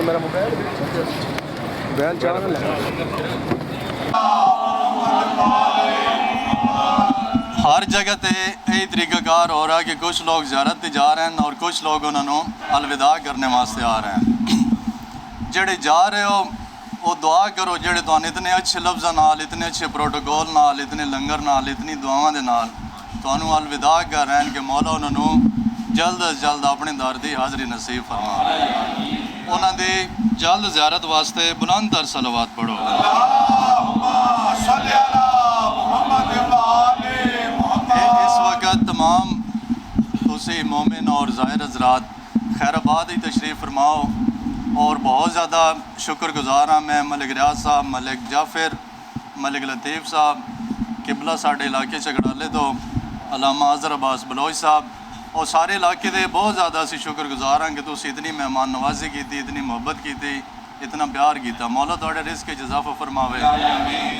میرا موبائل ہر جگہ تے یہی طریقہ کار ہو رہا ہے کہ کچھ لوگ زیارت تے جا رہے ہیں اور کچھ لوگ انہوں نے الوداع کرنے واسطے آ رہے ہیں۔ جڑے جا رہے ہو وہ دعا کرو، جڑے تو اتنے اچھے لفظاں نال، اتنے اچھے پروٹوکول نال، اتنے لنگر نال، اتنی دعاواں دے نال تانوں الوداع کر رہے ہیں کہ مولا انہوں نے جلد از جلد اپنے در دی حاضری نصیب فرما۔ انہاں دی جلد زیارت واسطے بلند تر صلوات پڑھو۔ اس وقت تمام تسی مومن اور ظاہر حضرات خیر آباد ہی تشریف فرماؤ، اور بہت زیادہ شکر گزار ہاں میں ملک ریاض صاحب، ملک جعفر، ملک لطیف صاحب، قبلہ ساڈے علاقے چگڑالے تو علامہ اظہر عباس بلوچ صاحب، اور سارے علاقے دے بہت زیادہ اسی شکر گزار ہاں کہ تسی اتنی مہمان نوازی کیتی، اتنی محبت کیتی، اتنا پیار کیتا۔ مولا تہاڈے رزق وچ اضافہ فرماوے۔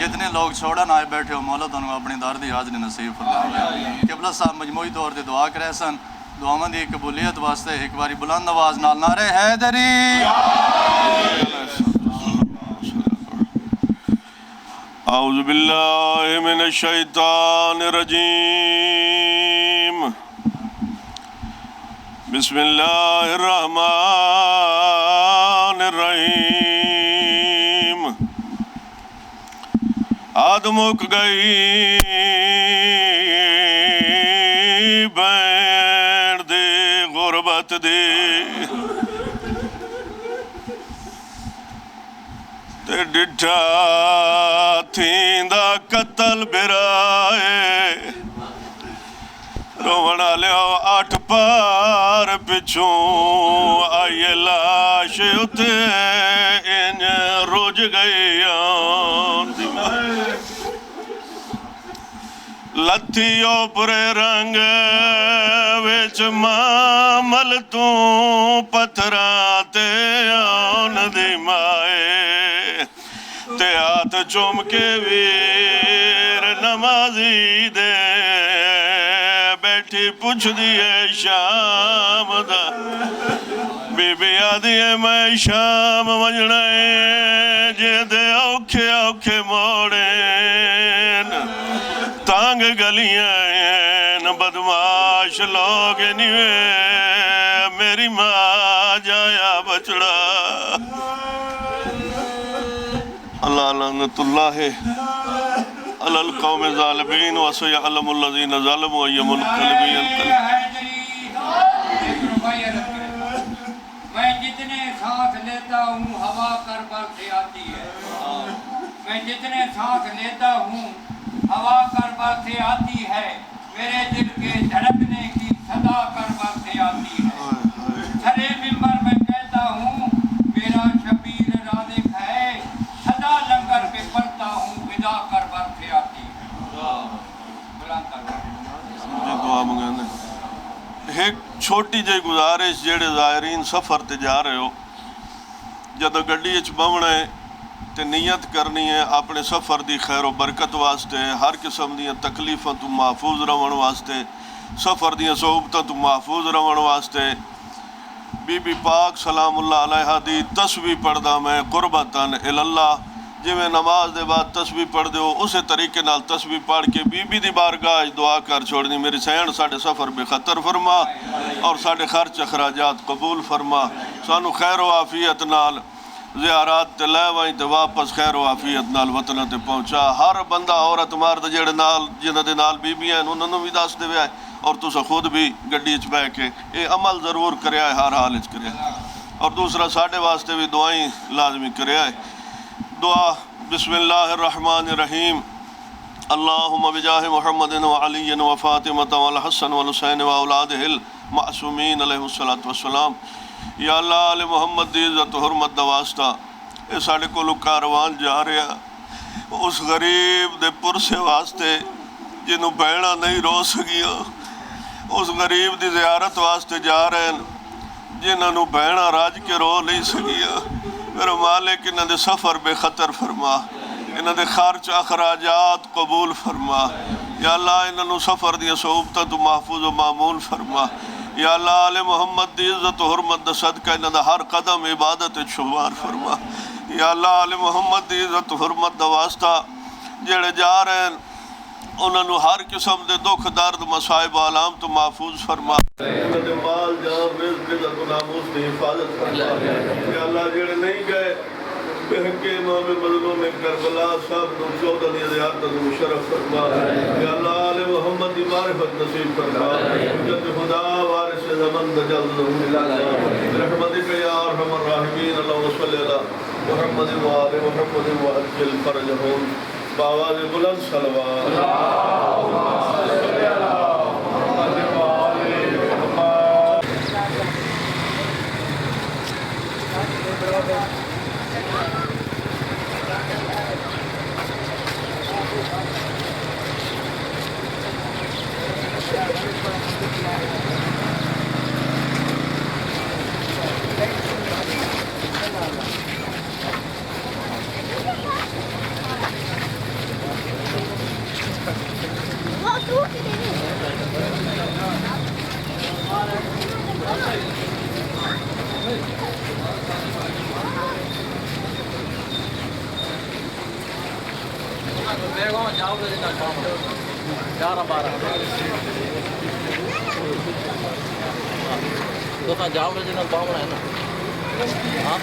جتنے لوگ چھوڑن آئے بیٹھے ہو مولا تانوں اپنی در دی حاضری نصیب فرماوے۔ قبلہ صاحب مجموعی طور تے دعا کرے سن، دعاواں دی قبولیت واسطے ایک باری بلند آواز نال نعرہ حیدری۔ اعوذ باللہ من الشیطان الرجیم، بسم اللہ الرحمن الرحیم۔ آد مک گئی بین دے غربت دے، تے ڈٹھا تھیندا قتل برائے، رونا لیو 8 پار پچھوں آئیے لاش اتے ان روج گئی آن لتھی اوپرے رنگ ویچ مامل تو پتھراتے آن دی مائے، تے ہاتھ چوم کے ویر نمازی دے بیٹھی پوچھ دیئے شام دا، بی بی آدھیے میں شام وجنے جے دے اوکھے اوکھے موڑین، تانگ گلیاں بدماش لوگ نیوے، میری ماں جایا بچڑا۔ اللہ لعنت اللہ علی القوم الظالمین وسیعلم الذین ظلموا ای منقلبین۔ میں جتنے سانس لیتا ہوں ہوا کربل سے آتی ہے، میں جتنے سانس لیتا ہوں ہوا کربل سے آتی ہے، میرے دل کے دھڑکنے کی صدا کربل سے آتی ہے۔ سرے ممبر میں کہتا ہوں میرا شبیر رازق ہے، صدا لنگر پہ پڑھتا ہوں ودا کربل سے آتی ہے۔ مجھے دعا منگانے ایک چھوٹی جائی گزارش، جیڑے ظاہرین سفر تے جا رہے ہو، جدو گڈی اچ بمنا ہے تے نیت کرنی ہے اپنے سفر دی خیر و برکت واسطے، ہر قسم دیاں تکلیفاں تو محفوظ رہن واسطے، سفر دیاں صحبتاں تو محفوظ رہن واسطے، بی بی پاک سلام اللہ علیہ دی تسبیح پڑھدا میں قربتاً اللہ، جی میں نماز دے بعد تسبیح پڑھ دے ہو اسے طریقے نال تسبیح پڑھ کے بی بی دی بارگاہ دعا کر چھوڑنی، میری سین ساڑھے سفر بے خطر فرما اور ساڑھے خرچ اخراجات قبول فرما، سانو خیر و عافیت نال زیارات تے لے وائیں تے واپس خیر و عافیت نال وطن تے پہنچا۔ ہر بندہ عورت مرد جڑے نال جنہاں دے نال بی بی ہیں انہوں نے بھی دس دے آئے، اور تسا خود بھی گڈی اچ بہ کے یہ عمل ضرور کریا ہے، ہر حال اچ کریا ہے، اور دوسرا ساڑھے واسطے بھی دعائیں لازمی کریا ہے۔ دعا بسم اللہ الرحمن الرحیم، اللہم بجاہ محمد وعلی وفاطمہ والحسن والحسین واولادہ المعصومین علیہ السلام۔ یا اللہ علی محمد دی عزت و حرمت دا واسطہ اے ساڑھے کو کاروان جا رہا اس غریب دے پرسے واسطے جنہوں بہنا نہیں رو سکیا، اس غریب دی زیارت واسطے جا رہے ہیں جنہوں بہنا راج کے رو نہیں سکیا۔ میرے مالک انہاں دے سفر بے خطر فرما، انہاں دے خرچ اخراجات قبول فرما، یا اللہ انہاں سفر دیا صحبتہ تو محفوظ و معمول فرما، یا اللہ آل محمد دی عزت و حرمت دا صدقہ انہاں دا ہر قدم عبادت شمار فرما یا اللہ آل محمد دی عزت و حرمت دا واسطہ جڑے جا رہے ہیں انہوں نے ہر قسم دے دکھ درد مصائب علام تو محفوظ فرما مال جان رزق عزت و ناموس دی حفاظت فرما یا اللہ جڑے نہیں گئے بہکے امام مظلوم کربلا صاحب نو 14 ہزار تک مشرف فرما یا اللہ آل محمد دی معرفت نصیب فرما جد خدا وارث زمن دجل رحمتک یا ارحم الراحمین اللهم صل علی محمد و آل محمد وعجل فرجهم بآواز بلند صلوات اللهم صل علی محمد و آل محمد جاؤ جناب باؤ ہے نا ہاں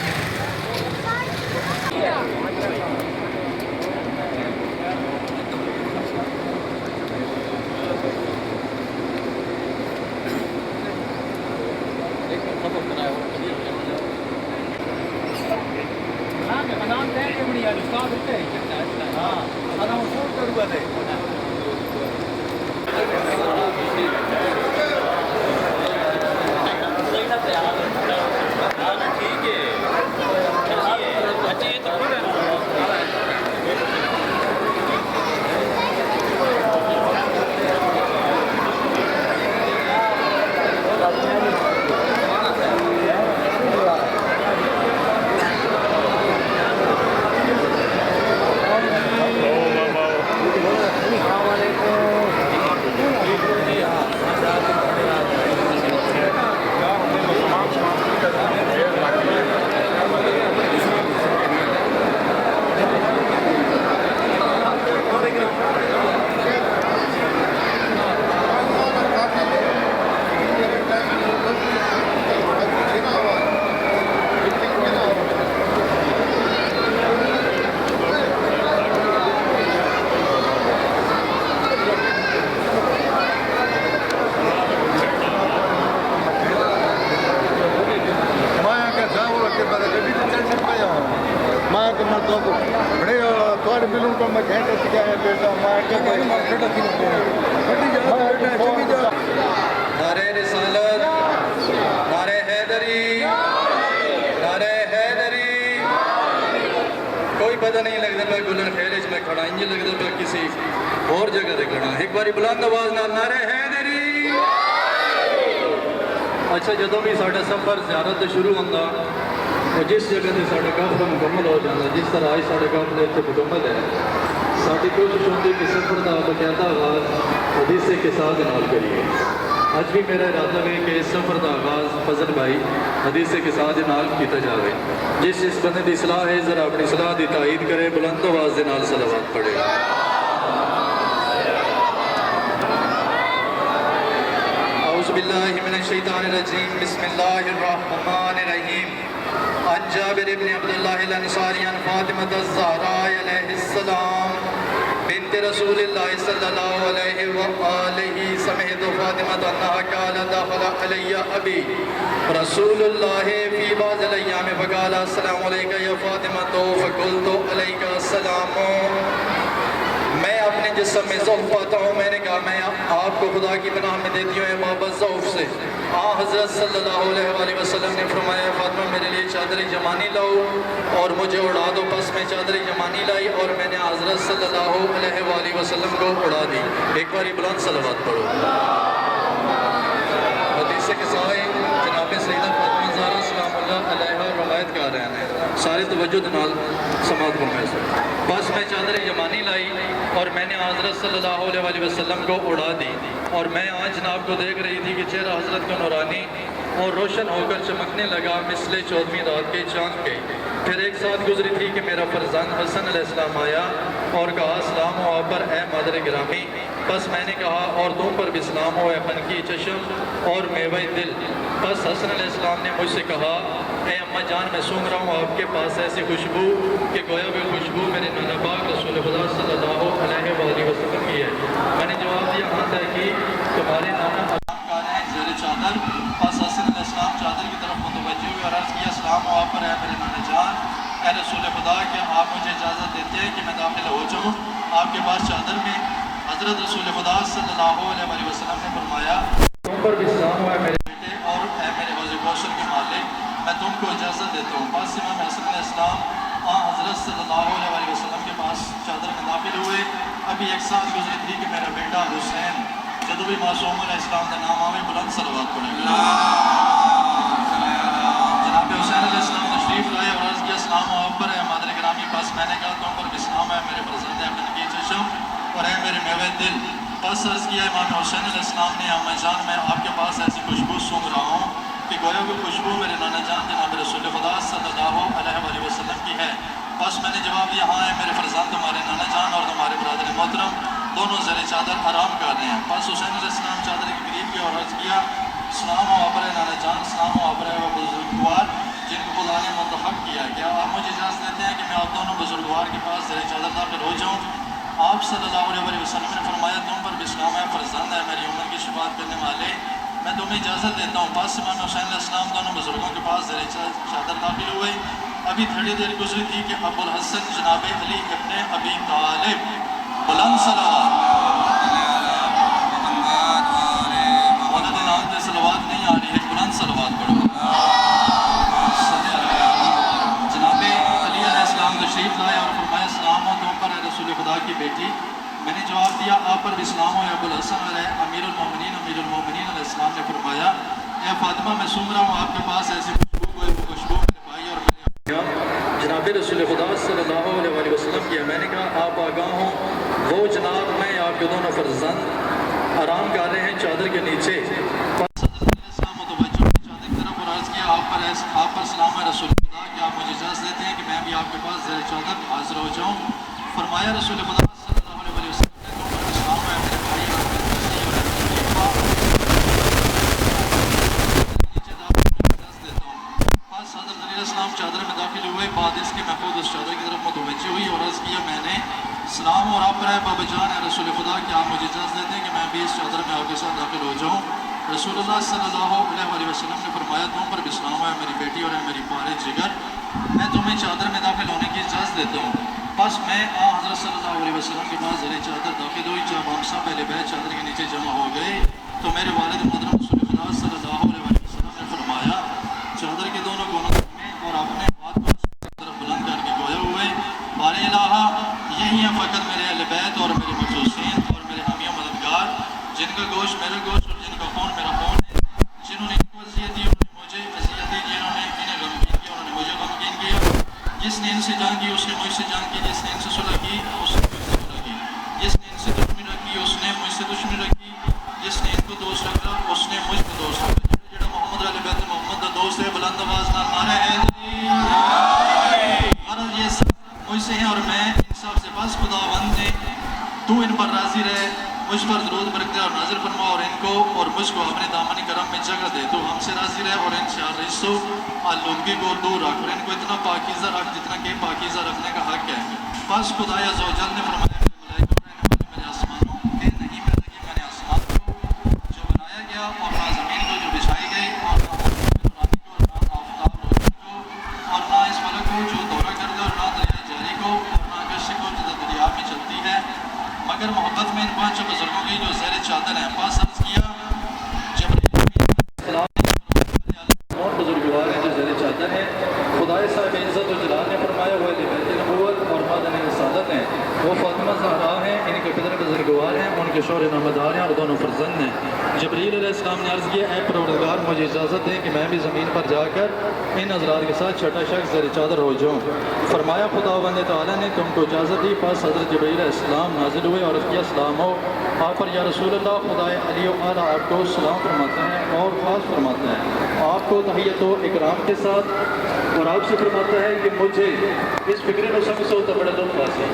نعرہ رسالت، نعرہ حیدری، نعرہ حیدری. کوئی پتہ نہیں لگتا پہ گلن خیلش میں کھڑا انجی لگتا پہ کسی اور جگہ دے کھڑا. ایک باری بلند آواز نعرہ حیدری. اچھا جدوں بھی ساڈا سفر زیارت شروع ہوتا اور جس جگہ سے ساڈا قافلہ مکمل ہو جاتا، جس طرح آج ساڈے قافلے اتنے مکمل ہے، ساری کوشش ہوتی کہ سفر کا باقاعدہ آغاز حدیث کے ساتھ نال کریے. آج بھی میرا ارادہ ہے کہ اس سفر کا آغاز فضل بھائی حدیث کے ساتھ نال کیتا جاوے. جس بندے کی صلاح ہے ذرا اپنی صلاح کی تائید کرے، بلند آواز دے نال صلوات پڑھے. اعوذ باللہ من الشیطان الرجیم، بسم اللہ الرحمن الرحیم. عن جابر بن عبداللہ الانصاری عن فاطمة الزہراء علیہ السلام بنت رسول اللہ صلی اللہ علیہ وآلہ سمعت فاطمة انہا قالت دخل علی ابی رسول اللہ فی بعض الایام فقال السلام علیکہ یا فاطمة فقلت علیکہ السلام. میں اپنے جسم میں ضعف پاتا ہوں. میں نے کہا میں آپ کو خدا کی پناہ میں دیتی ہوں بابت ضعف سے. حضرت صلی اللہ علیہ وآلہ وسلم نے فرمایا فاطمہ میرے لیے چادر جمانی لاؤ اور مجھے اڑا دو. پس میں چادر جمانی لائی اور میں نے حضرت صلی اللہ علیہ وآلہ وسلم کو اڑا دی. ایک باری بلند صلوات پڑھو. حدیث کے سائے جناب سیدہ فاطمہ زہرا سلام اللہ علیہ روایت کر رہے ہیں. سارے توجہ نال سماعت فرمائے سے. بس میں چادر یمانی لائی اور میں نے حضرت صلی اللہ علیہ وسلم کو اڑا دی. اور میں آج جناب کو دیکھ رہی تھی کہ چہرہ حضرت کا نورانی اور روشن ہو کر چمکنے لگا مثل 14ویں رات کے چاند کے۔ پھر ایک ساتھ گزری تھی کہ میرا فرزند حسن علیہ السلام آیا اور کہا سلام ہو آپ پر اے مادر گرامی۔ پس میں نے کہا اور تم پر بھی سلام ہو اے خنقی چشم اور میوہ دل۔ پس حسن علیہ السلام نے مجھ سے کہا اے اماں جان میں سونگ رہا ہوں آپ کے پاس ایسی خوشبو کہ گویا وہ خوشبو میرے نانا پاک رسول خدا صلی اللہ علیہ وآلہ وسلم کی ہے۔ میں نے جواب دیا ہاں تحقیق تمہارے نانا زیر چادر۔ پس حسن علیہ السلام چادر کی طرف متوجہ ہوئے اور عرض کیا سلام ہو آپ پر اے میرے نانا جان، اے رسول خدا کیا آپ مجھے اجازت دیتے ہیں کہ میں داخل ہو جاؤں آپ کے پاس چادر میں؟ حضرت رسول خدا صلی اللہ علیہ وسلم نے فرمایا تم پر بھی سلام ہو اے میرے بیٹے اور اے میرے حوض کوثر کے مالک، میں تم کو اجازت دیتا ہوں۔ پس امام حسن علیہ السلام حضرت صلی اللہ علیہ وسلم کے پاس چادر میں داخل ہوئے۔ ابھی ایک سال گزری تھی کہ میرا بیٹا حسین جدو بھی معصوم علیہ السلام کا نام آوے بلند صلوات پڑھے۔ جناب حسین علیہ السلام تشریف لائے اور عرض کیا سلام ہو آپ پر اے مادر گرامی۔ پس میں نے کہا تم پر بھی سلام ہے میرے فرزند خنقی چشم اور اے میرے میوہ دل۔ پس عرض کیا امام حسین علیہ السلام نے اماں جان میں آپ کے پاس ایسی خوشبو سونگ رہا ہوں کہ گویا وہ خوشبو میرے نانا جان جناب رسول خدا صلی اللہ علیہ وسلم کی ہے۔ بس میں نے جواب دیا ہاں ہے میرے فرزند، تمہارے نانا جان اور تمہارے برادر محترم دونوں زیر چادر آرام کر رہے ہیں۔ پس حسین علیہ السلام چادر کے قریب کیا اور عرض کیا سلام ہو آپ پر نانا جان، سلام ہو آپ پر وہ بزرگوار جن کو خدا نے منتخب کیا۔ کیا آپ مجھے اجازت دیتے ہیں کہ میں آپ دونوں بزرگوار کے پاس زیر چادر داخل ہو جاؤں؟ آپ صلی اللہ علیہ وسلم نے فرمایا تم پر بھی سلام ہے فرزند ہے میری عمر کی شفاعت کرنے والے، میں تمہیں اجازت دیتا ہوں۔ پس امام حسین علیہ السلام دونوں بزرگوں کے پاس زیر چادر داخل ہوئے۔ ابھی تھوڑی دیر گزری تھی کہ ابو الحسن جناب علی ابن ابی طالب بلند صلوات مدد نام سے صلوات نہیں آ رہی ہے، بلند صلوات پڑھو۔ جناب علی علیہ السلام تشریف لائے اور فرمایا سلام ہو تم پر اے رسول خدا کی بیٹی۔ میں نے جواب دیا آپ پر بھی سلام ہو ابو الحسن علیہ امیر المومنین علیہ السلام نے فرمایا اے فاطمہ میں سونگ رہا ہوں آپ کے پاس ایسی خوشبو میرے بھائی اور میرے جناب رسول خدا صلی اللہ علیہ وسلم کی ہے۔ میں نے کہا آپ آگاہ ہوں وہ جناب میں آپ کے دونوں فرزند آرام کر رہے ہیں چادر کے نیچے۔ آپ پر سلام ہے رسول خدا، کہ آپ مجھے اجازت دیتے ہیں کہ میں بھی آپ کے پاس زیر چادر حاضر ہو جاؤں؟ فرمایا رسول خدا صلی اللہ علیہ وسلم نے تم پر سلام ہے میرے بھائی اور نیچے داخل میں اجازت دیتا ہوں۔ پس حضرت علیہ السلام چادر میں داخل ہوئے، بعد اس کے محفوظ اس چادر کی طرف متوجہ ہوئی اور عرض کیا میں نے سلام اور آپ پر ہے بابا جان ہے رسول خدا، کہ آپ مجھے اجازت دیتے ہیں کہ میں بھی اس چادر میں آپ کے ساتھ داخل ہو جاؤں؟ رسول اللہ صلی اللہ علیہ وسلم نے فرمایا تم پر بھی سلام ہے میری بیٹی اور ہے میری پارے جگر، میں تمہیں چادر میں داخل ہونے کی اجازت دیتا ہوں۔ بس میں حضرت صلی اللہ علیہ وسلم کے پاس زیر چادر داخل ہوئی۔ جب ہم سب پہلے بیٹھ چادر کے نیچے جمع ہو گئے تو میرے والد محترم رسول خدا صلی اللہ علیہ وسلم نے فرمایا چادر کے دونوں کونوں میں اور اپنے ہاتھ کو طرف بلند کر کے گویا ہوئے بار الہ یہی ہے فقط میرے اہل بیت اور میرے مخصوصین اور میرے حامی و مددگار، جن کا گوشت میرا گوشت اور جن کا خون میرا خون ہے، جنہوں نے ان کو اذیت دی انہوں نے مجھے اذیت دی، جنہوں نے انہیں غمگین کیا انہوں نے مجھے غمگین کیا، جس نے ان سے جان کی اس نے مجھ سے جان کی، جس نے ان سے صلح کی اس نے مجھ سے صلح کی، جس نے ان سے دشمنی رکھی اس نے مجھ سے دشمنی رکھی، جس نے ان کو دوست رکھا اس نے مجھ کو دوست رکھا۔ جڑا محمد علی بیت محمد کا دوست ہے بلند آواز نال نعرہ حیدری، غرض یہ سب مجھ سے ہیں اور میں ان سب سے بس خداوند نے تو ان پر راضی رہے، مجھ پر درود برکتے اور نازل فرما اور ان کو اور مجھ کو اپنے دامن کرم میں جگہ دے، تو ہم سے راضی رہے اور ان سے رجسو آلودگی کو دور رکھ اور ان کو اتنا پاکیزہ رکھ جتنا کہ پاکیزہ رکھنے کا حق ہے۔ پس خدا عز و جل نے فرمایا میرے ملائکہ اور رہنے والے میرے آسمانوں کے نہیں پیدا کیا میں نے آسمان کو جو بنایا گیا اور نہ زمین کو جو بچھائی گئی اور نہ آفتاب روشن کو اور نہ اس فلک کو جو دورہ کر دے اور نہ دریا جاری کو اور نہ کشتی کو جو دریا میں چلتی ہے، مگر محبت میں ان پانچ بزرگوں کی جو زیر چادر ہیں۔ پاس عرض کیا اور بزرگوار ہیں جو زیر چادر ہیں، خدا صاحب عزت و جلال نے فرمایا وہ بیت نبوت اور مادن رسالت ہیں، وہ فاطمہ زہرا ہیں، ان کے پدر بزرگوار ہیں، ان ان کے شوہر نامدار ہیں اور دونوں فرزند ہیں۔ جبریل علیہ السلام نے عرض کیا اے پروردگار مجھے اجازت دیں کہ میں بھی زمین پر جا کر ان حضرات کے ساتھ چھٹا شخص زیر چادر ہو جاؤں۔ فرمایا خداوند تعالیٰ نے تم کو اجازت دی، پس حضرت جبریل علیہ السلام نازل ہوئے اور اس کیا سلام ہو آپ پر یا رسول اللہ، خدائے علی و اعلیٰ آپ کو سلام فرماتے ہیں اور خاص فرماتا ہے آپ کو تحیت و اکرام کے ساتھ، اور آپ سے فرماتا ہے کہ مجھے اس فکر میں سب سے بڑا لطف حاصل۔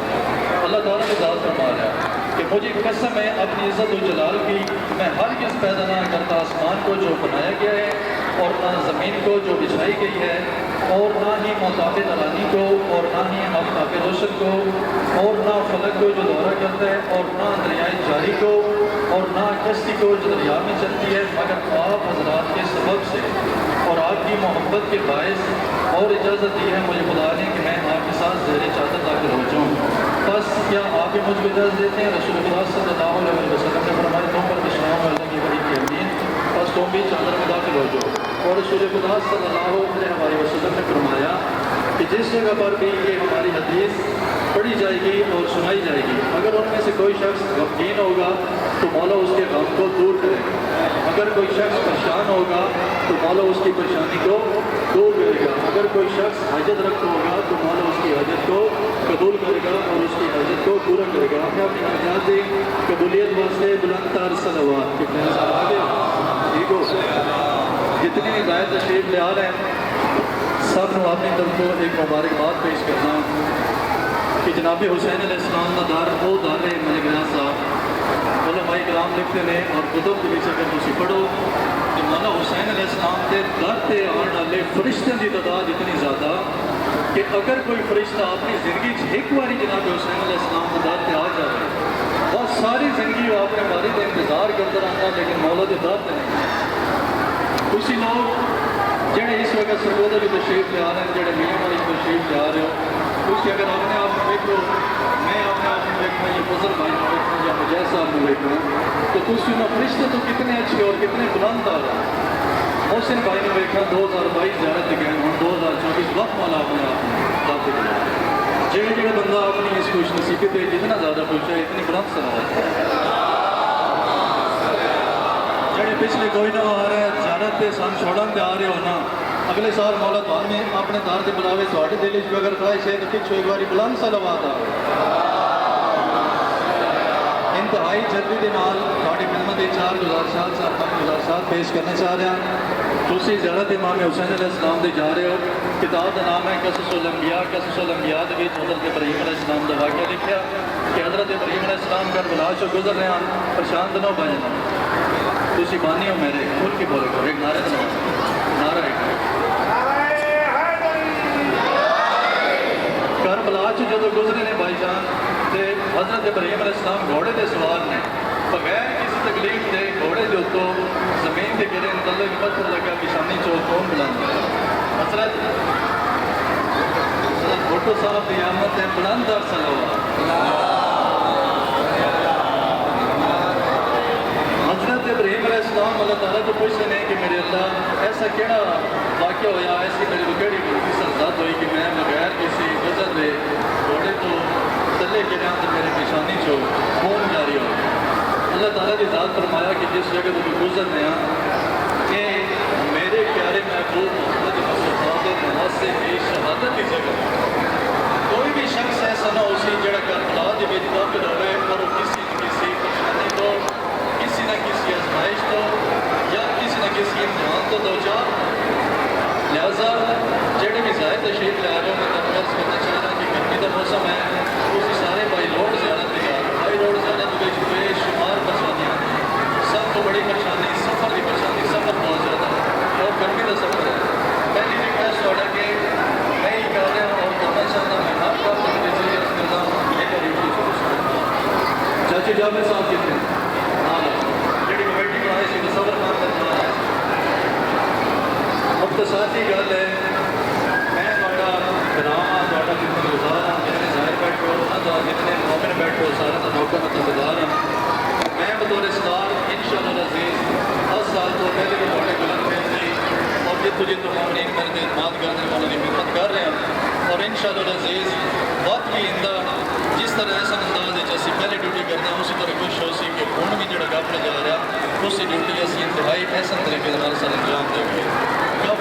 اللہ تعالیٰ نے ذات فرما رہا ہے کہ مجھے قسم ہے اپنی عزت و جلال کی، میں ہر کس پیدا نہ کرتا آسمان کو جو بنایا گیا ہے اور نہ زمین کو جو بچھائی گئی ہے، اور نہ ہی محتاب نورانی کو، اور نہ ہی آفتاب روشن کو، اور نہ فلک کو جو دورہ کرتا ہے، اور نہ دریائے جاری کو، اور نہ کشتی کو جو دریا میں چلتی ہے، مگر آپ حضرات کے سبب سے اور آپ کی محبت کے باعث، اور اجازت دی ہے مجھے خدا نے کہ میں آپ کے ساتھ زیر چادر داخل ہو جاؤں۔ بس کیا آپ بھی مجھ کو اجازت دیتے ہیں؟ رسول اللہ صلی اللہ علیہ وسلم نے فرمایا تم پر بشرام اللہ کی بڑی کی امین، بس تم بھی چادر میں داخل ہو جاؤ۔ اور رسول اللہ صلی اللہ علیہ وسلم نے فرمایا کہ جس جگہ پر بھی یہ ہماری حدیث پڑھی جائے گی اور سنائی جائے گی، اگر ان میں سے کوئی شخص غمگین ہوگا تو مولا اس کے غم کو دور کرے گا، اگر کوئی شخص پریشان ہوگا تو مولا اس کی پریشانی کو دور کرے گا، اگر کوئی شخص حاجت رکھ ہوگا تو مولا اس کی حاجت کو قبول کرے گا اور اس کی حاجت کو پورا کرے گا۔ ہمیں اپنی حاجات دیں قبولیت واسطے بلند تر صلوات کے پہلے سال آگے ٹھیک ہو۔ جتنی بھی زائد تشریف لے آ رہے ہیں سب کو اپنی طرف کو ایک مبارکباد پیش کرنا کہ جناب حسین علیہ السلام کا دار وہ دار ہے ملک ریاض صاحب علماء کرام لکھتے ہیں اور کتب کے وچ اگر تسی پڑھو کہ مولا حسین علیہ السلام کے در تے آنے والے فرشتوں کی تعداد اتنی زیادہ کہ اگر کوئی فرشتہ اپنی زندگی ایک باری جناب حسین علیہ السلام کے در تے آ جائے بہت ساری زندگی وہ اپنے باری کا انتظار کرتا رہتا لیکن مولا کے در تے نہیں۔ کچھ لوگ جڑے اس وقت سرگودا کی تشریف لے آ رہے ہیں، جڑے میاں والی تشریف لے آ رہے ہو، کچھ اگر اپنے آپ کو دیکھو، میں اپنے آپ کو دیکھوں یا فضل بھائی کو دیکھوں یا مجاہد صاحب کو دیکھوں تو کچھ انہوں فرشتے تو کتنے اچھے اور کتنے بلند آ رہے ہیں۔ محسن بھائی نے دیکھا 2022 زیارت گئے ہوں 2024 وقت والا اپنے آپ داخل کیا، جڑے جڑے بندہ اپنی اس خوش نصیبی پہ جتنا زیادہ خوش ہے اتنی بلند سلامت ہے۔ جڑے پچھلے کوئی نہ آ رہے ہیں زیارت پہ سن چھوڑن پہ آ رہے ہو نا، اگلے سال مولا تعالیٰ نے اپنے دار کے بلاوے تھوڑے دل وچ اگر خواہش ہے تو پچھو ایک باری بلند صلوات آ انتہائی جلدی کے نال تھوڑی خدمت 4 گزارشات صاحب 5 گزارشات پیش کرنا چاہ رہے ہیں۔ تسی زیارت امام حسین علیہ السلام دے جا رہے ہو، کتاب کا نام ہے قصص الانبیاء۔ قصص الانبیاء دے وچ حضرت ابراہیم علیہ السلام دا واقعہ لکھیا کہ حضرت ابراہیم علیہ السلام کربلا چوں گزر رہے ہیں، پریشان نہ ہو جانا، تسی بانی ہو میرے کھل کے بولے کرو، ایک نعرہ سناؤ، نعرہ ایک کربلا چ جدو گزرے نے بھائی جان تے حضرت ابراہیم علیہ السلام گھوڑے دے سوار نے، بغیر کسی تکلیف دے گھوڑے دے اتوں زمین تے گرے، تلے بھی پتھر لگا، پیشانی چو کون بلند حضرت بھٹو صاحب کی آمد ہے بلند در صلوات۔ حضرت ابراہیم علیہ السلام اللہ تعالیٰ کو پوچھتے ہیں کہ میرے اللہ ایسا کیڑا واقعہ ہویا، ایسی میری کیڑی سرزاد ہوئی کہ میں بغیر کسی وجہ دے گھوڑے تو تلے گریا تو میرے پیشانی چو خون جاری ہو گیا۔ اللہ تعالیٰ کی ذات فرمایا کہ جس جگہ تو گزر رہے ہیں کہ میرے پیارے محبوب محمد مصطفیٰ کے نواسے کی شہادت کی جگہ کوئی بھی شخص ایسا نہ ہو سی جڑا کربلا دے وچ داخل ہوئے اور کسی نہ کسی پریشانی تو کسی نہ کسی آزمائش تو یا کسی نہ کسی امتحان تو دوچار۔ لہٰذا جڑے بھی زائد تشریف لے آ رہے ہوں میں عرض کرنا چاہ رہا کہ گرمی کا موسم ہے، اسی سارے بائی روڈ زیارت تیار، بائی روڈ زیارت وچ بے شمار پریشانیاں، سب کو بڑی پریشانی سفر کی پریشانی، سفر بہت زیادہ اور گرمی کا سفر ہے۔ پہلی ریکویسٹ آڈر کہ میں یہ کر رہا ہوں اور کرنا چاہتا میں ہر بات کرنے چاہیے اس کے ساتھ یہ کری چاچی جابر صاحب کتنے جڑی کمیٹی بنائی سی تصور کام کرنا ہے مختصاتی گل ہے۔ میں تھوڑا گرام ہاں، خدمت گزار ہاں، جتنے ظاہر بیٹھو جتنے مومن بیٹھو سارا کا موقع متدار ہاں۔ میں بطور صدار انشاءاللہ العزیز 10 سال تو پہلے بھی تھوڑے بلند پھیلتی اور جتوں جتوں مومنین میرے تے اعتماد کرنے والوں کی خدمت کر رہے ہیں اور انشاءاللہ العزیز وقت بھی اندر جس طرح ایسا انداز ہے جیسے پہلے ڈیوٹی کرتے ہیں اسی طرح خوش ہو سی کہ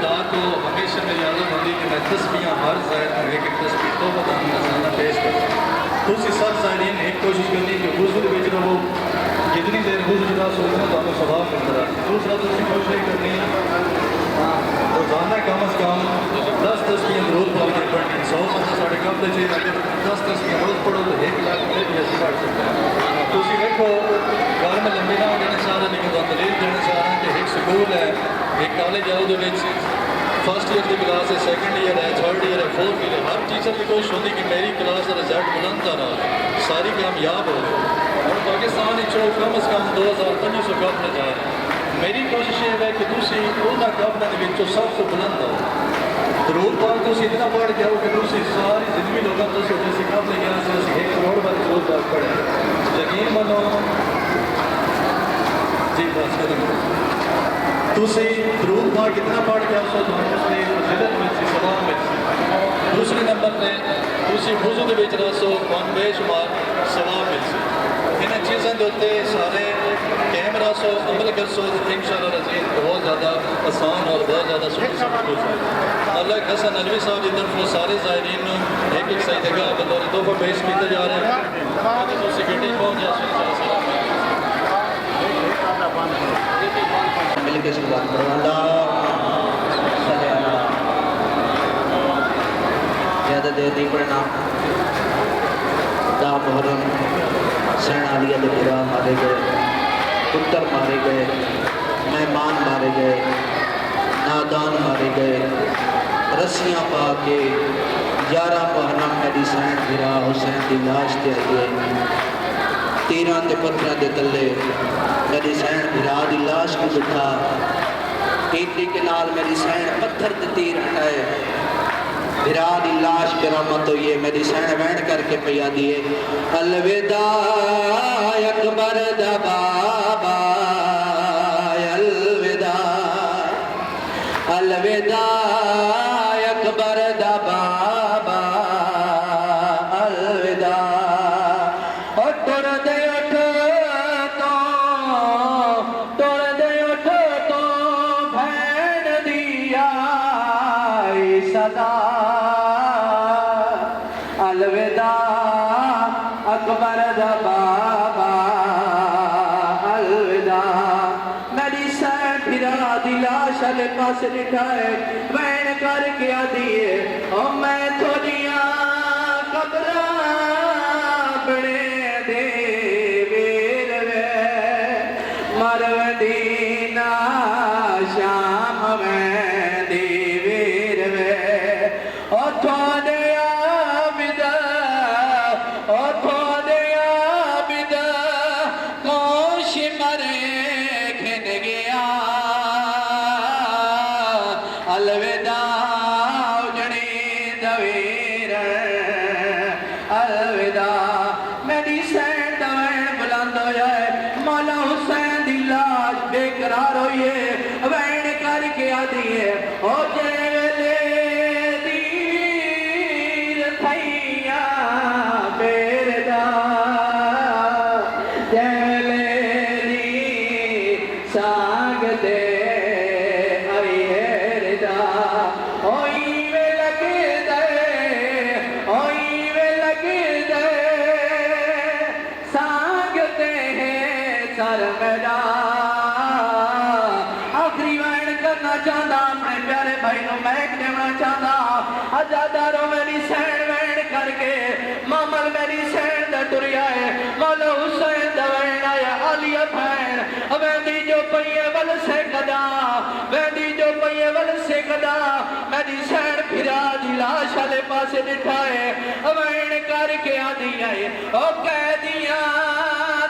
خدا کو ہمیشہ میری عادت ہوتی کہ میں تسبیحاں ہر زائر کو ایک ایک تسبیح تو بدان نظرانہ پیش کرتا تو اسی سب زائرین نے ایک کوشش کرنی کہ حضور بچ رہو جتنی دیر حضور جدا سوچنا تو ہمیں ثواب ملتا رہا دوسرا تو اسی کوشش کرنی روزانہ کم از کم 10 تسبیحاں روز پڑھ کے پڑھنی 100 بندہ ساڑھے کم دے چاہیے اگر 10 تسبیحاں روز پڑھو تو 1 لاکھ میں بھی ایسی پڑھ سکتے ہیں تو اسی دیکھو گھر میں لمبی نہ ہونے چاہ رہا لیکن تو دلیل دینا چاہ رہا کہ ایک سکول ہے ایک کالج ہے وہ فرسٹ ایئر کی کلاس ہے سیکنڈ ایئر ہے تھرڈ ایئر ہے فورتھ ایئر ہے ہر ٹیچر کی کوشش ہوتی کہ میری کلاس کا رزلٹ بلند آ رہا ساری کامیاب ہو اور پاکستان کم از کم 2500 کپ میں جا رہے ہیں میری کوشش یہ ہے کہ تھی انہوں کپ میں سب سے بلند ہو درود پاک تھی اتنا پڑھ کے آؤ کہ تھی ساری زندگی لوگوں کو جیسے کپ لے گیا سے 1 کروڑ بار درود پاک پڑھے یقین مانو جی بس ختم تھی درود پاک کتنا پڑھ کے آؤ تو اس نے فضیلت مل سی ثواب مل سی دوسرے نمبر پہ تھی وضو کے بچ رہو بے شمار ثواب مل سی ان چیزوں کے اتنے سارے قائم رہو عمل کرسو انشاءاللہ رضید بہت زیادہ آسان اور بہت زیادہ سنی سب کچھ ہے اللہ حسن ندوی صاحب کی طرف سارے زائرین ایک ایک صحیح جگہ بطور تحفہ پیش کیتے جا رہے ہیں تو سیکورٹی پہنچ جا مل کے شروعات کرو زیادہ دیر نہیں پڑھنا دا محرم سین عالیہ دے برا مارے گئے پتر مارے گئے مہمان مارے گئے نادان مارے گئے رسیاں پا کے 11 محرم میری سین برا حسین دی لاش تے آئیے تیران دے پتھران دے تلے میری سین بھرا دی لاش کو بٹھا ایڈی کے نال میری سین پتھر تے تیر ہٹائے بھرا دی لاش برامت ہوئیے میری سین وین کر کے پیا دیئے الوداع اکبر دا بابا الوداع الوداع اکبر دا بابا الوداع الوداع اکبر دا بابا الوداع میری سین بھرا دی لاش والے پاس لٹھائے وین کر کے آدیے او میں تھوڑیاں قبراں بڑے دے ویر وے مروڈینا شام میں دی ویر وے او تھوڑے قرار ہوئیے وین کر کے آدھیے او جیلے دیر تھائیاں بیردہ جیلے دی سانگ دے آئیے ردہ اوئی وے لگ دے سانگ دے سر میرا چاہتا اپنے پیارے بھائی نو میک دینا چاہتا اجادارو میری سین وین کر کے مامل میری سین دا ٹریا ہے مولا حسین دا وین آیا عالیہ بھین ویندی جو پئیے ول سے قدا ویندی جو پئیے ول سے قدا میری سین پھرا دی لاش والے پاسے ڈٹھائے وین کر کے آدھی آئے او کہہ دیا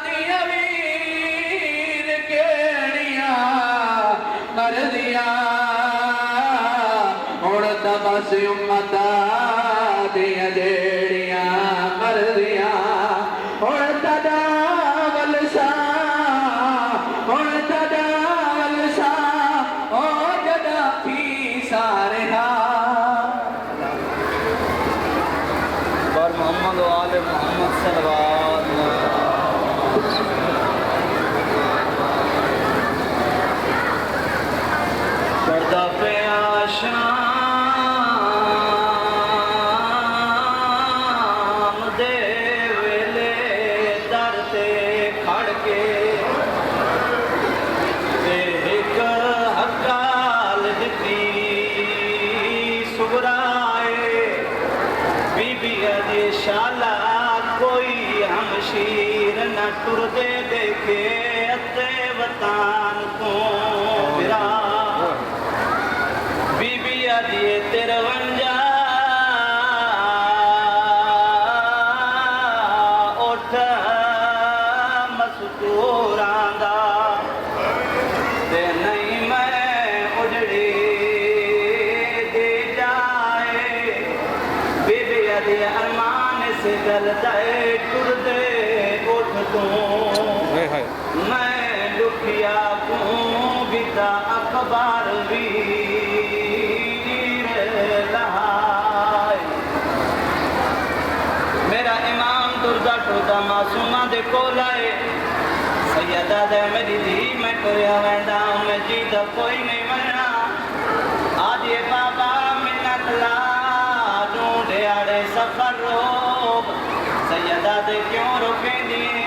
دیا ویر کیڑیاں مرضیاں اڑتا بس امتا دیا جیڑیاں مرضیاں اڑتا داول سا اڑتا داول سا او جدا پھی سارے بار محمد و آل محمد صلوات پردہ پہ بی دی شالا کوئی ہمشیر نہ ٹر دے دیکھے اتے وطان کو برا بی بی دی ترونجا اٹھ مستوراں دا تے نہیں میں اجڑی دے جائے بی بی دی ارمان سے گل جائے ٹر دے اٹھ تو میں لکھیا کوں بیتا اخبار ویر لہائے میرا امام دردا ٹودا معصومہ دے کول آئے سیدہ دے میری دھی میں ٹریا ویندا میں جیدہ کوئی نہیں مننا آج یہ بابا منت لا ڈھونڈے آڑے سفر روب سیدہ دے کیوں رکیں دیئے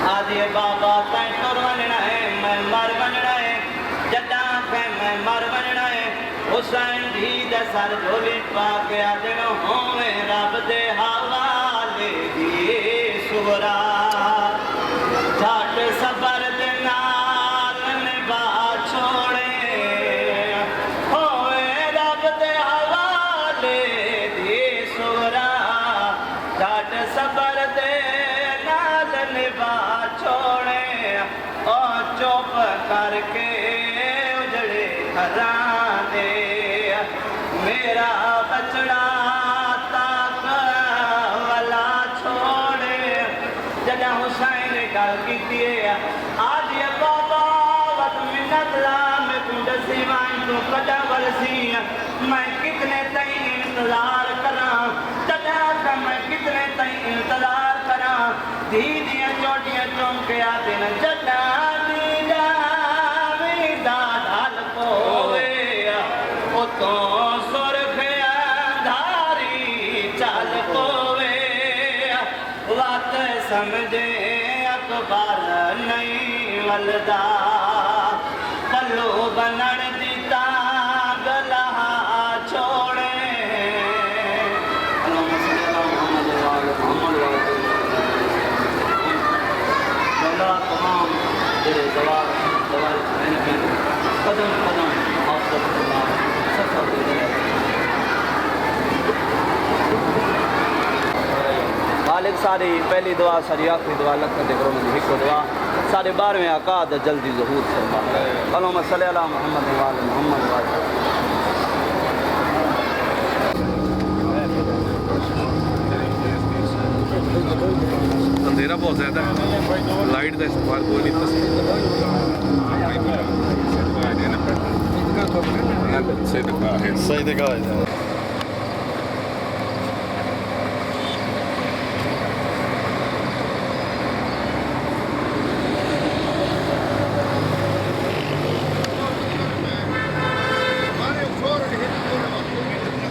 آج یہ بابا تائیں ٹر وننا ہے میں مر وننا ہے جدہ کہ میں مر وننا ہے حسین دھی دے سر جھولی پاکے آدنو ہوئے رب دے حوالے دیئے سورا جھاٹ صبر دے نال نبا چھوڑے ہوئے رب دے حوالے دیئے سورا جھاٹ صبر دے نال نبا چھوڑے اور چوپ کر کے اجڑے گھرانے میرا بچڑا تاک والا چھوڑے جدہ حسین گل کیتی ہے آج یہ بابا وقت منت لا میں کنڈ سیوائیں تو قدہ ورسی میں کتنے تئیں انتظار کراں جدہ کہ میں کتنے تئیں انتظار کراں دیدیاں چوٹیاں چونکے آتے نا جدہ دیدہ ویدہ ڈھال پوے اتوں سرخ اندھاری چال پوے وقت سمجھے اکبر نہیں ولدا پلو بنن دیتا گلہ چھوڑے اللهم صل على محمد وعلى محمد وعلى مولا تمام تیرے دوار چین کی قدم قدم حافظ اللہ سفر دے مالک ساری پہلی دعا ساری آخری دعا لکھن دے کرو مجھے ہکو دعا سارے 12ویں آقا دا جلدی ظہور فرما اللهم صل علی محمد وعلى محمد وعلى اندھیرا بہت زیادہ ہے لائٹ کا استعمال کوئی نہیں صحیح دکھا ہے